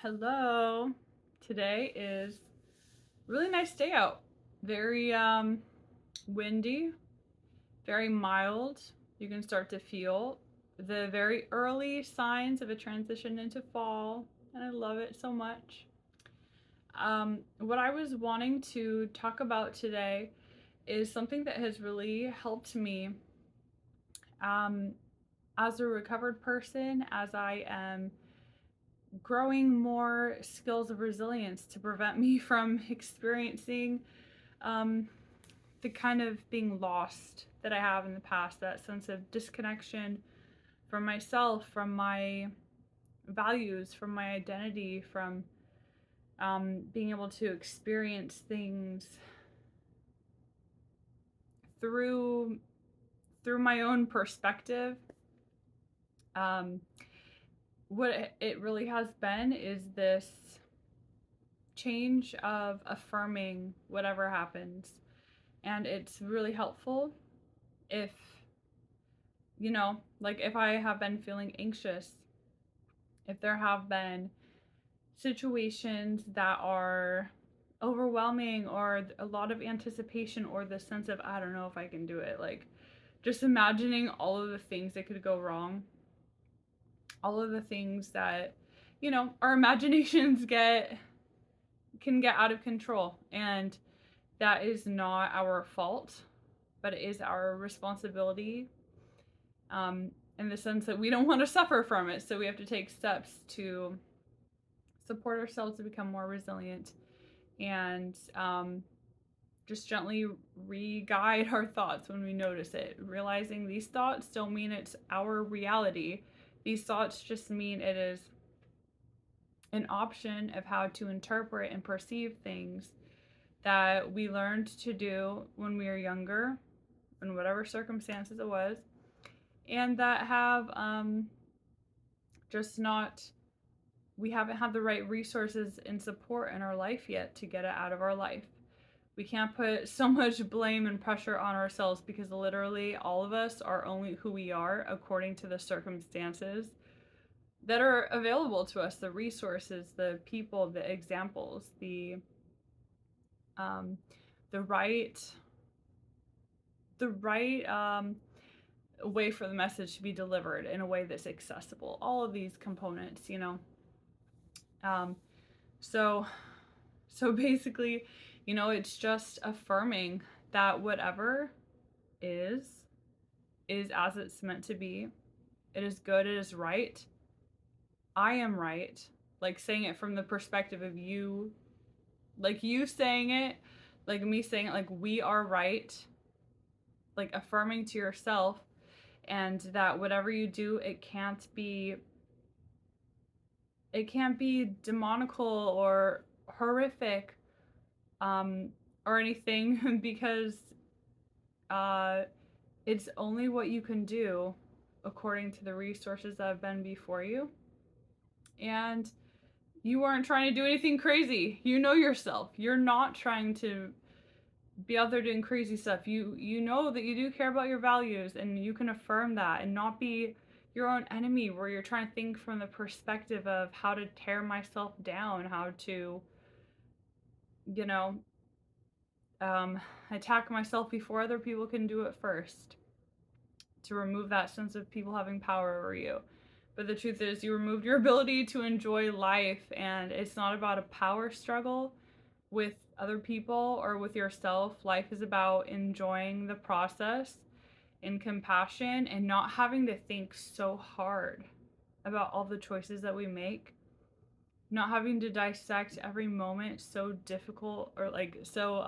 Hello. Today is a really nice day out. Very windy, very mild. You can start to feel the very early signs of a transition into fall, and I love it so much. What I was wanting to talk about today is something that has really helped me um, as a recovered person, as I am growing more skills of resilience to prevent me from experiencing um, the kind of being lost that I have in the past, that sense of disconnection from myself, from my values, from my identity, from being able to experience things through my own perspective. Um, what it really has been is this change of affirming whatever happens. And it's really helpful if, like if I have been feeling anxious, if there have been situations that are overwhelming or a lot of anticipation or the sense of, I don't know if I can do it. Like just imagining all of the things that could go wrong, all of the things that, our imaginations can get out of control. And that is not our fault, but it is our responsibility, in the sense that we don't want to suffer from it. So we have to take steps to support ourselves to become more resilient and just gently re-guide our thoughts when we notice it. Realizing these thoughts don't mean it's our reality. These thoughts just mean it is an option of how to interpret and perceive things that we learned to do when we were younger, in whatever circumstances it was, and that have just not, we haven't had the right resources and support in our life yet to get it out of our life. We can't put so much blame and pressure on ourselves because literally all of us are only who we are according to the circumstances that are available to us, the resources, the people, the examples, um, the right way for the message to be delivered in a way that's accessible. All of these components, Um, so, so basically, it's just affirming that whatever is as it's meant to be. It is good. It is right. I am right. Like saying it from the perspective of you, like you saying it, like me saying it, like we are right. Like affirming to yourself, and that whatever you do, it can't be demonical or horrific, or anything because uh, it's only what you can do according to the resources that have been before you. And you aren't trying to do anything crazy. You know yourself. You're not trying to be out there doing crazy stuff. You know that you do care about your values, and you can affirm that and not be your own enemy where you're trying to think from the perspective of how to tear myself down, how to, you know, attack myself before other people can do it first, to remove that sense of people having power over you. But the truth is, you removed your ability to enjoy life, and it's not about a power struggle with other people or with yourself. Life is about enjoying the process and compassion and not having to think so hard about all the choices that we make. Not having to dissect every moment so difficult or like so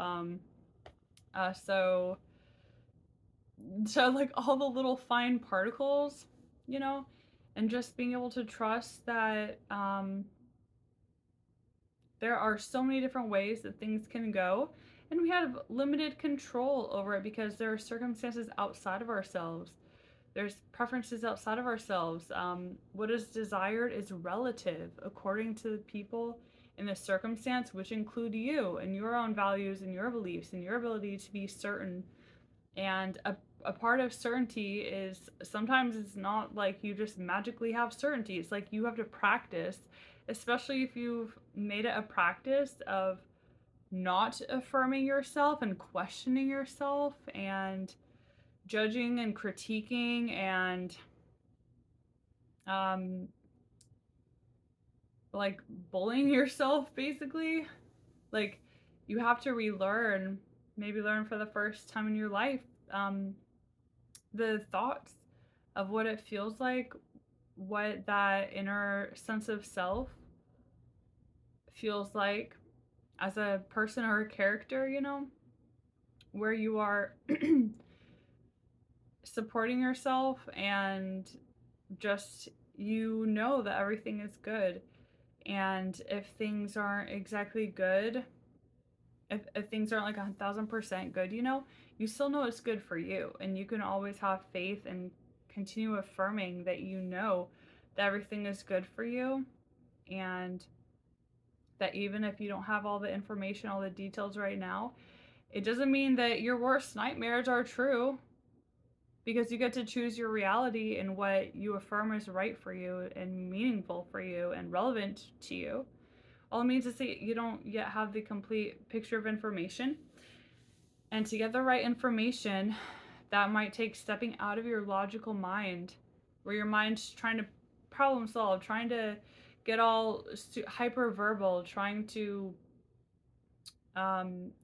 like all the little fine particles, you know, and just being able to trust that there are so many different ways that things can go, and we have limited control over it because there are circumstances outside of ourselves. There's preferences outside of ourselves. What is desired is relative according to the people in the circumstance, which include you and your own values and your beliefs and your ability to be certain. And a part of certainty is sometimes it's not like you just magically have certainty. It's like you have to practice especially if you've made it a practice of not affirming yourself and questioning yourself and judging and critiquing and um like bullying yourself basically. Like, you have to relearn, maybe learn for the first time in your life, um the thoughts of what it feels like, what that inner sense of self feels like as a person or a character, where you are supporting yourself and just that everything is good. And if things aren't exactly good, if things aren't like 1,000% good, you still know it's good for you. And you can always have faith and continue affirming that that everything is good for you. And that even if you don't have all the information, all the details right now, it doesn't mean that your worst nightmares are true, because you get to choose your reality and what you affirm is right for you and meaningful for you and relevant to you. All it means is that you don't yet have the complete picture of information. And to get the right information, that might take stepping out of your logical mind, where your mind's trying to problem solve, trying to get all hyper verbal, trying to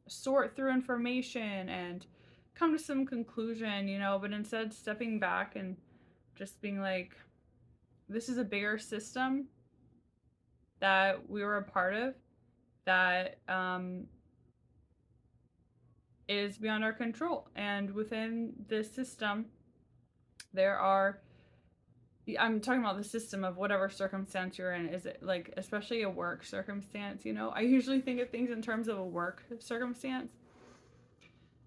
sort through information and come to some conclusion, but instead stepping back and just being like, this is a bigger system that we were a part of that is beyond our control. And within this system, I'm talking about the system of whatever circumstance you're in. Is it like, especially a work circumstance, I usually think of things in terms of a work circumstance.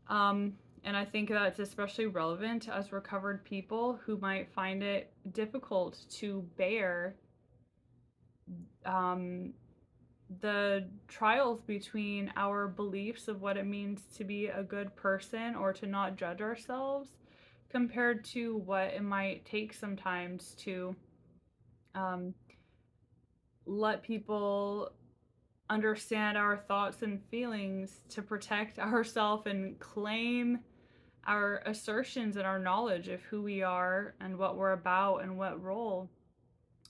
And I think that's especially relevant as recovered people who might find it difficult to bear the trials between our beliefs of what it means to be a good person or to not judge ourselves, compared to what it might take sometimes to let people understand our thoughts and feelings, to protect ourselves and claim our assertions and our knowledge of who we are and what we're about and what role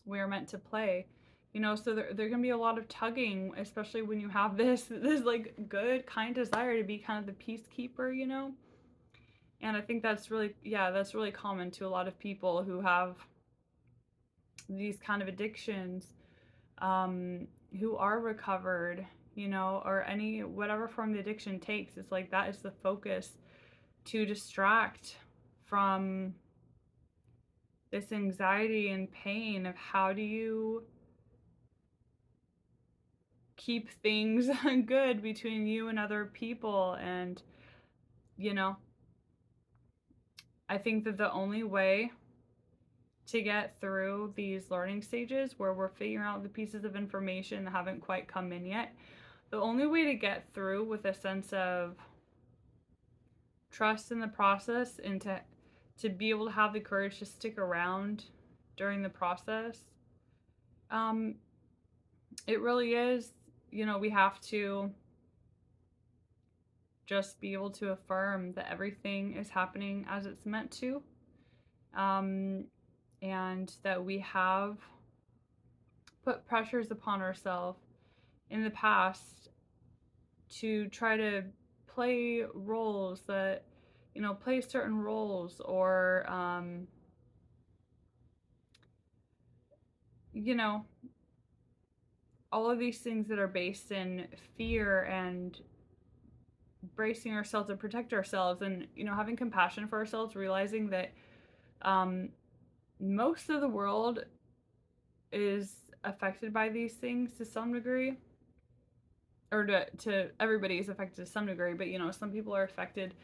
we're meant to play. So there can be a lot of tugging, especially when you have this like good, kind desire to be kind of the peacekeeper, And I think that's really common to a lot of people who have these kind of addictions, who are recovered, or any whatever form the addiction takes. It's like that is the focus, to distract from this anxiety and pain of how do you keep things good between you and other people. And I think that the only way to get through these learning stages where we're figuring out the pieces of information that haven't quite come in yet, the only way to get through with a sense of trust in the process and to be able to have the courage to stick around during the process, it really is, we have to just be able to affirm that everything is happening as it's meant to, and that we have put pressures upon ourselves in the past to try to play roles that, play certain roles, or, all of these things that are based in fear and bracing ourselves to protect ourselves, and having compassion for ourselves, realizing that most of the world is affected by these things to some degree, or to everybody is affected to some degree, but some people are affected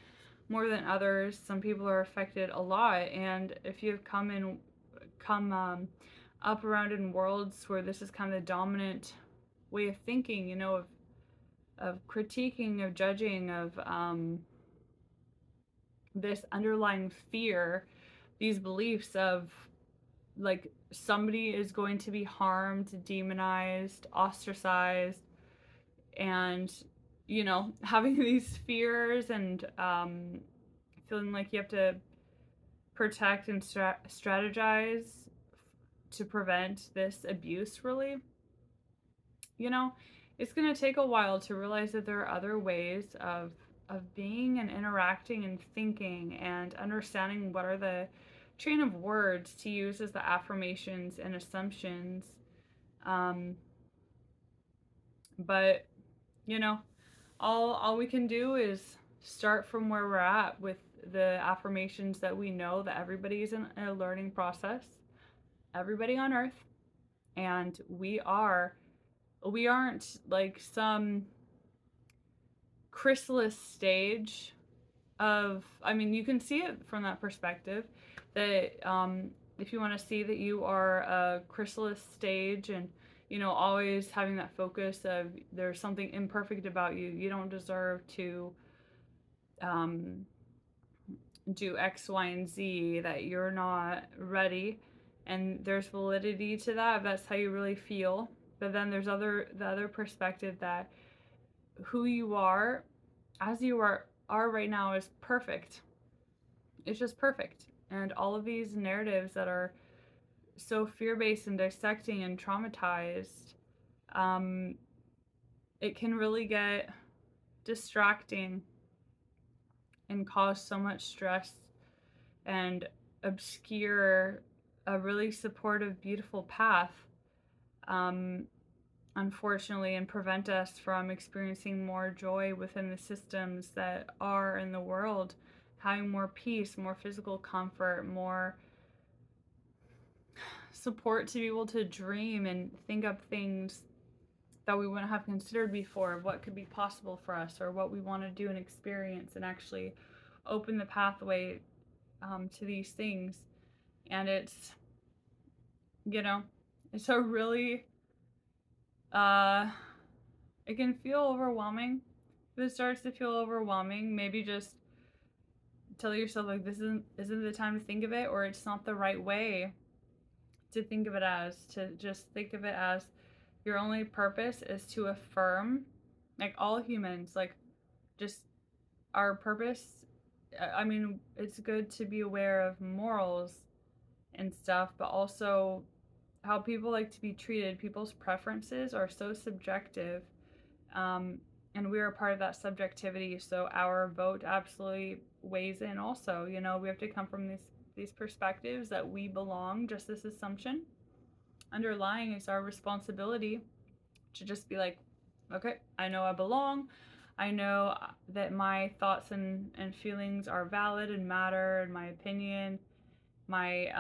more than others. Some people are affected a lot, and if you've come up around in worlds where this is kind of the dominant way of thinking, of critiquing, of judging, of this underlying fear, these beliefs of like somebody is going to be harmed, demonized, ostracized, and having these fears and feeling like you have to protect and strategize to prevent this abuse, really, you know, it's going to take a while to realize that there are other ways of being and interacting and thinking and understanding what are the train of words to use as the affirmations and assumptions. um, but you know all we can do is start from where we're at with the affirmations that we know that everybody is in a learning process, everybody on earth, and we aren't like some chrysalis stage of, I mean, you can see it from that perspective that if you want to see that you are a chrysalis stage and always having that focus of there's something imperfect about you, you don't deserve to um, do X, Y, and Z, that you're not ready, and there's validity to that if that's how you really feel. But then there's the other perspective that who you are as you are right now is perfect. It's just perfect. And all of these narratives that are so fear-based and dissecting and traumatized, um, it can really get distracting and cause so much stress and obscure a really supportive, beautiful path, um, unfortunately, and prevent us from experiencing more joy within the systems that are in the world, having more peace, more physical comfort, more support to be able to dream and think up things that we wouldn't have considered before, of what could be possible for us or what we want to do and experience, and actually open the pathway to these things. And you know, it's a really, uh, it can feel overwhelming. If it starts to feel overwhelming, maybe just tell yourself like this isn't the time to think of it, or it's not the right way to think of it as. To just think of it as your only purpose is to affirm, like all humans, like just our purpose. I mean, it's good to be aware of morals and stuff, but also how people like to be treated. People's preferences are so subjective, um, and we are a part of that subjectivity. So our vote absolutely weighs in. Also, we have to come from these perspectives that we belong. Just this assumption underlying is our responsibility to just be like, okay, I know I belong. I know that my thoughts and feelings are valid and matter, and my opinion, my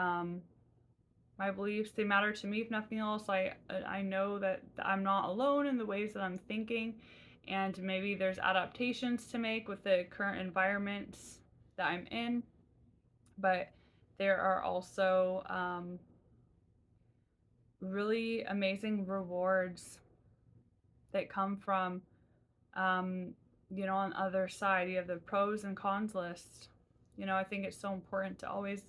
beliefs, they matter to me. If nothing else, I know that I'm not alone in the ways that I'm thinking, and maybe there's adaptations to make with the current environments that I'm in, but there are also really amazing rewards that come from on the other side. You have the pros and cons list. I think it's so important to always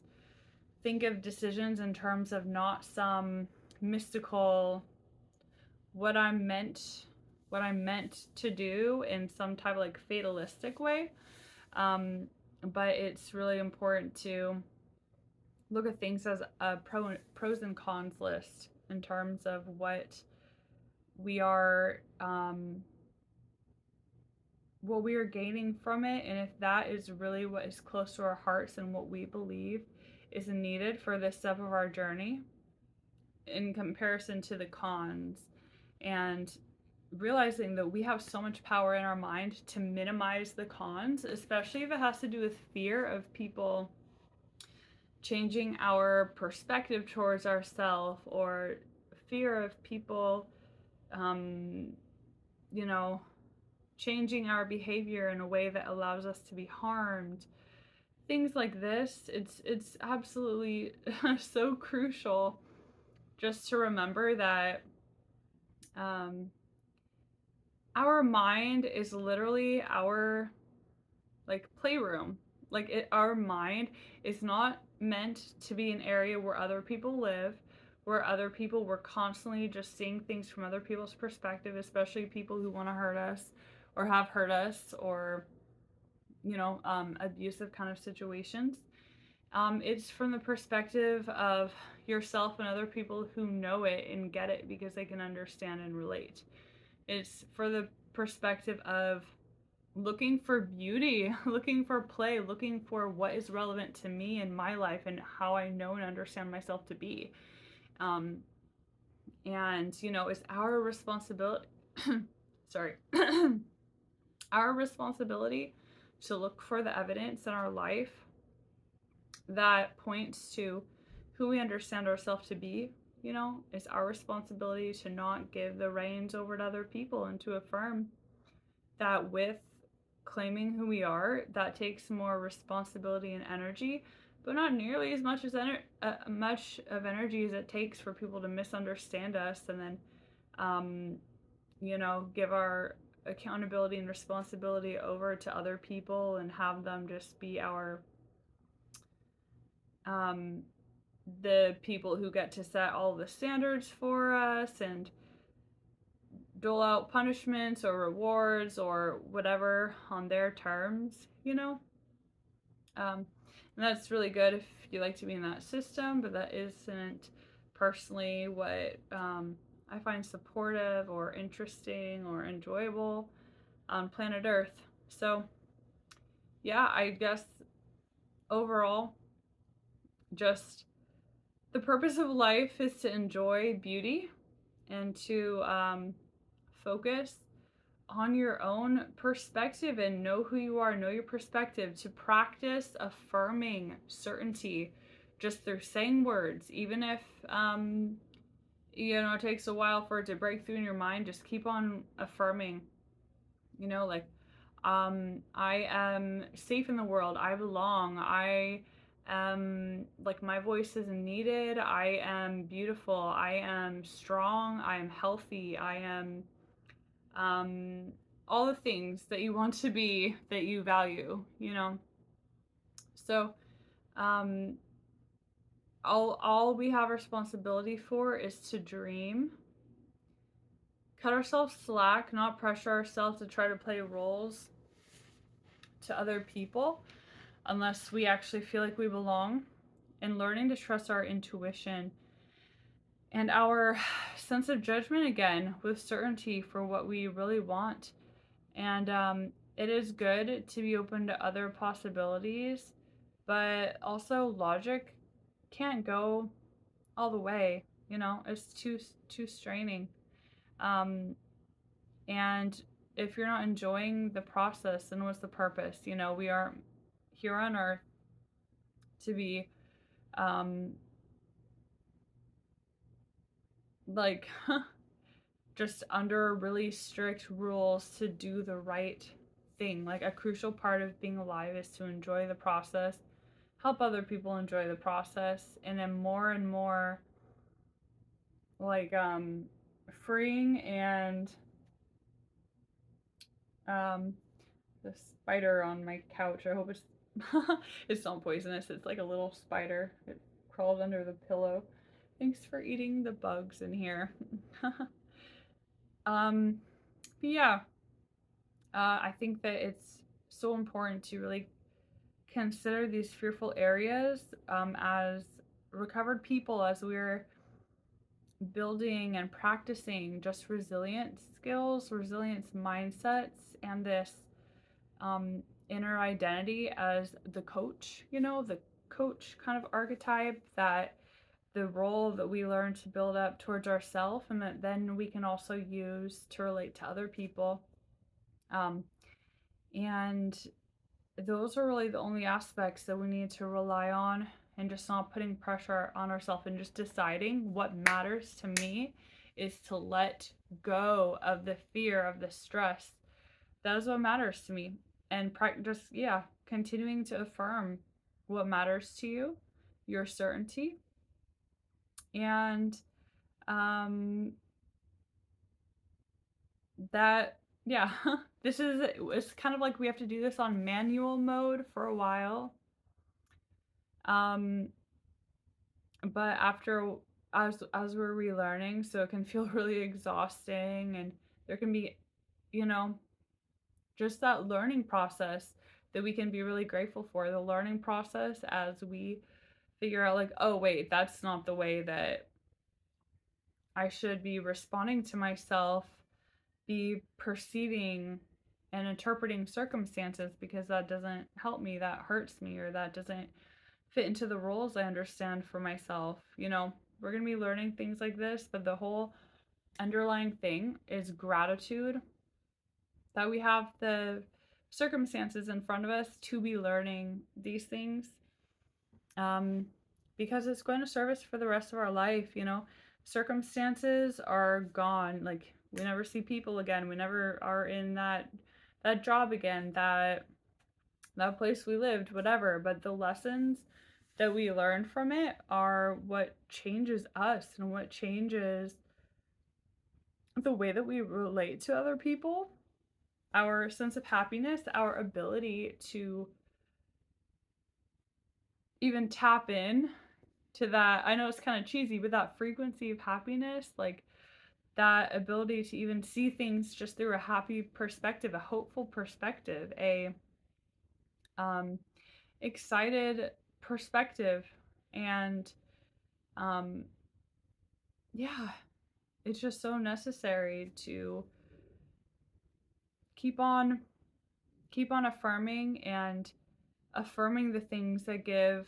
think of decisions in terms of not some mystical what I'm meant to do in some type of like fatalistic way. But it's really important to look at things as a pros and cons list in terms of what we are gaining from it, and if that is really what is close to our hearts and what we believe is needed for this step of our journey in comparison to the cons. And realizing that we have so much power in our mind to minimize the cons, especially if it has to do with fear of people changing our perspective towards ourselves, or fear of people you know changing our behavior in a way that allows us to be harmed. Things like this, it's absolutely so crucial just to remember that our mind is literally our like playroom. Our mind is not meant to be an area where other people live, where other people, we're constantly just seeing things from other people's perspective, especially people who want to hurt us or have hurt us, or abusive kind of situations. It's from the perspective of yourself and other people who know it and get it because they can understand and relate. It's for the perspective of looking for beauty, looking for play, looking for what is relevant to me in my life and how I know and understand myself to be. And, it's our responsibility, sorry, our responsibility to look for the evidence in our life that points to who we understand ourselves to be. It's our responsibility to not give the reins over to other people and to affirm that with claiming who we are, that takes more responsibility and energy, but not nearly as much as much of energy as it takes for people to misunderstand us and then give our accountability and responsibility over to other people and have them just be our the people who get to set all the standards for us and dole out punishments or rewards or whatever on their terms. And that's really good if you like to be in that system, but that isn't personally what I find supportive or interesting or enjoyable on planet Earth. So yeah, I guess overall, just the purpose of life is to enjoy beauty and to focus on your own perspective and know who you are, know your perspective, to practice affirming certainty just through saying words, even if it takes a while for it to break through in your mind. Just keep on affirming, like I am safe in the world, I belong, I am, like, my voice isn't needed, I am beautiful, I am strong, I am healthy, I am all the things that you want to be, that you value. So all we have responsibility for is to dream, cut ourselves slack, not pressure ourselves to try to play roles to other people unless we actually feel like we belong, and learning to trust our intuition and our sense of judgment again with certainty for what we really want. And it is good to be open to other possibilities, but also logic can't go all the way. It's too straining. And if you're not enjoying the process, then what's the purpose? We are here on Earth to be like just under really strict rules to do the right thing. Like, a crucial part of being alive is to enjoy the process, help other people enjoy the process, and then more and more like freeing. And the spider on my couch, I hope it's it's not poisonous. It's like a little spider. It crawled under the pillow. Thanks for eating the bugs in here. Yeah, I think that it's so important to really consider these fearful areas as recovered people, as we're building and practicing just resilience skills, resilience mindsets, and this inner identity as the coach, the coach kind of archetype, that the role that we learn to build up towards ourselves and that then we can also use to relate to other people. And those are really the only aspects that we need to rely on, and just not putting pressure on ourselves and just deciding what matters to me is to let go of the fear, of the stress. That is what matters to me. And just, continuing to affirm what matters to you, your certainty. And that, it's kind of like we have to do this on manual mode for a while. But after as we're relearning, so it can feel really exhausting, and there can be, you know, just that learning process that we can be really grateful for. The learning process as we figure out, like, oh wait, that's not the way that I should be responding to myself, be perceiving and interpreting circumstances, because that doesn't help me, that hurts me, or that doesn't fit into the roles I understand for myself. We're going to be learning things like this, but the whole underlying thing is gratitude that we have the circumstances in front of us to be learning these things, because it's going to serve us for the rest of our life. Circumstances are gone. Like, we never see people again. We never are in that job again, that place we lived, whatever. But the lessons that we learn from it are what changes us and what changes the way that we relate to other people, our sense of happiness, our ability to even tap in to that. I know it's kind of cheesy, but that frequency of happiness, like that ability to even see things just through a happy perspective, a hopeful perspective, a excited perspective. And yeah, it's just so necessary to keep on affirming, and affirming the things that give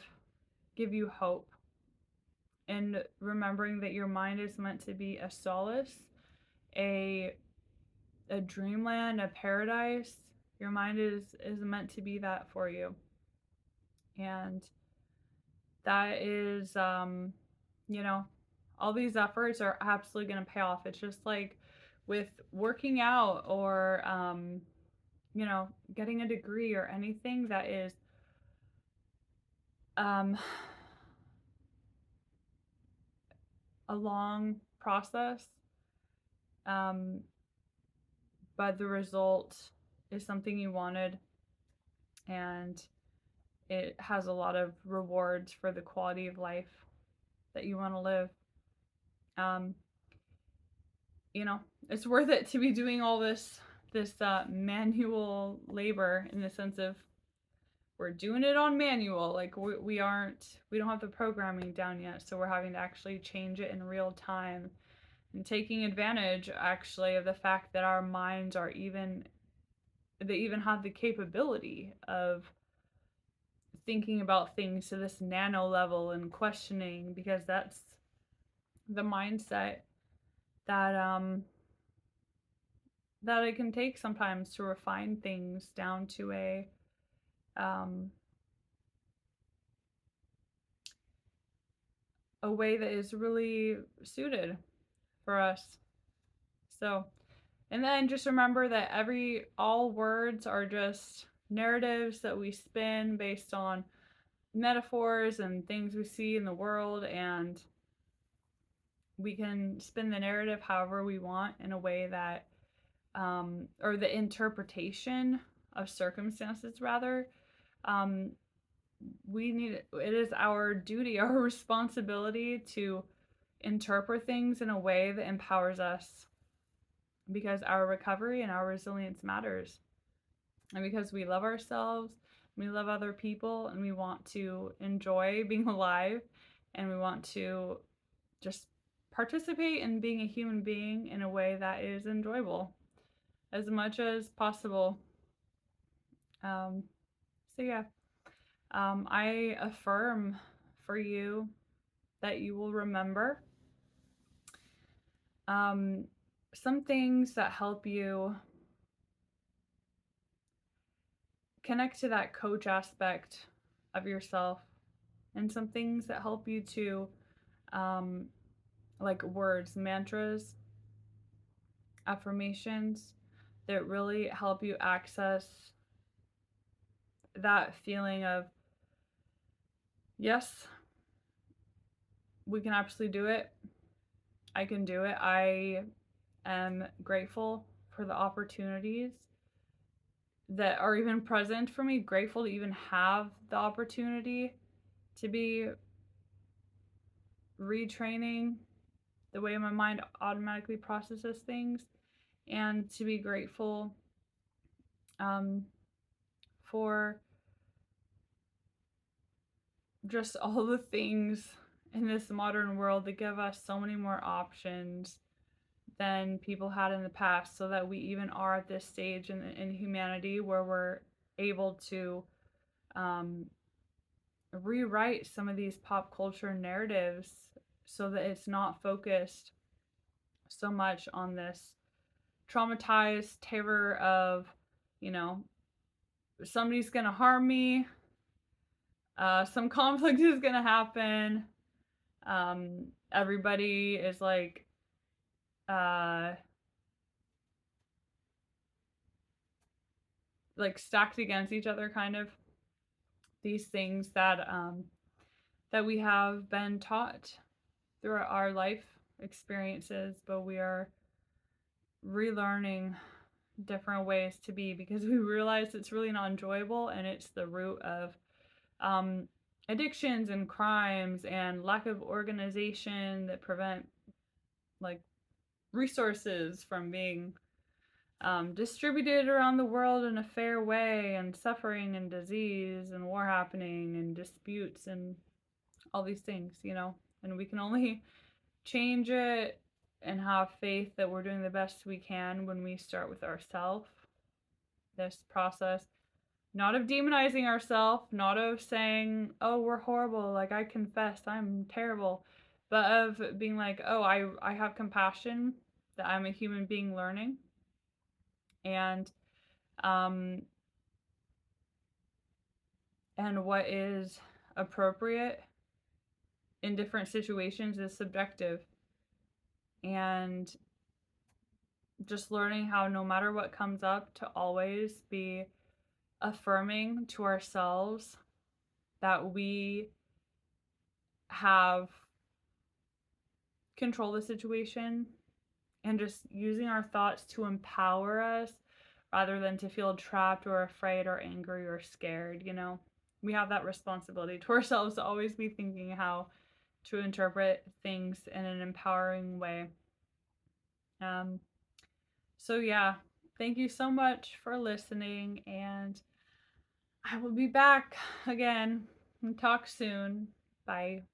you hope, and remembering that your mind is meant to be a solace, a dreamland, a paradise. Your mind is meant to be that for you. And that is, all these efforts are absolutely going to pay off. It's just like with working out, or, getting a degree, or anything that is, a long process, but the result is something you wanted, and it has a lot of rewards for the quality of life that you want to live. It's worth it to be doing all this manual labor, in the sense of we're doing it on manual. Like, we don't have the programming down yet, so we're having to actually change it in real time, and taking advantage actually of the fact that our minds they even have the capability of thinking about things to this nano level and questioning, because that's the mindset that that it can take sometimes to refine things down to a way that is really suited for us. So, and then just remember that all words are just narratives that we spin based on metaphors and things we see in the world, and we can spin the narrative however we want, in a way that, or the interpretation of circumstances, rather. It is our duty, our responsibility, to interpret things in a way that empowers us, because our recovery and our resilience matters, and because we love ourselves, we love other people, and we want to enjoy being alive, and we want to just participate in being a human being in a way that is enjoyable as much as possible. So yeah, I affirm for you that you will remember some things that help you connect to that coach aspect of yourself, and some things that help you to, like words, mantras, affirmations, that really help you access that feeling of, yes, we can absolutely do it. I can do it. I am grateful for the opportunities that are even present for me, grateful to even have the opportunity to be retraining the way my mind automatically processes things, and to be grateful um, for just all the things in this modern world that give us so many more options than people had in the past, so that we even are at this stage in humanity where we're able to um, rewrite some of these pop culture narratives so that it's not focused so much on this traumatized terror of, you know, somebody's gonna harm me, some conflict is gonna happen, everybody is uh, like stacked against each other, kind of these things that we have been taught through our life experiences, but we are relearning different ways to be, because we realize it's really not enjoyable, and it's the root of um, addictions and crimes and lack of organization that prevent like resources from being distributed around the world in a fair way, and suffering and disease and war happening and disputes and all these things, and we can only change it and have faith that we're doing the best we can when we start with ourselves. This process, not of demonizing ourselves, not of saying, oh, we're horrible, like I confess I'm terrible, but of being like, oh, I have compassion that I'm a human being learning, and um and what is appropriate in different situations is subjective, and just learning how, no matter what comes up, to always be affirming to ourselves that we have control the situation, and just using our thoughts to empower us rather than to feel trapped or afraid or angry or scared. We have that responsibility to ourselves to always be thinking how to interpret things in an empowering way. um so yeah, thank you so much for listening, and I will be back again and talk soon. Bye.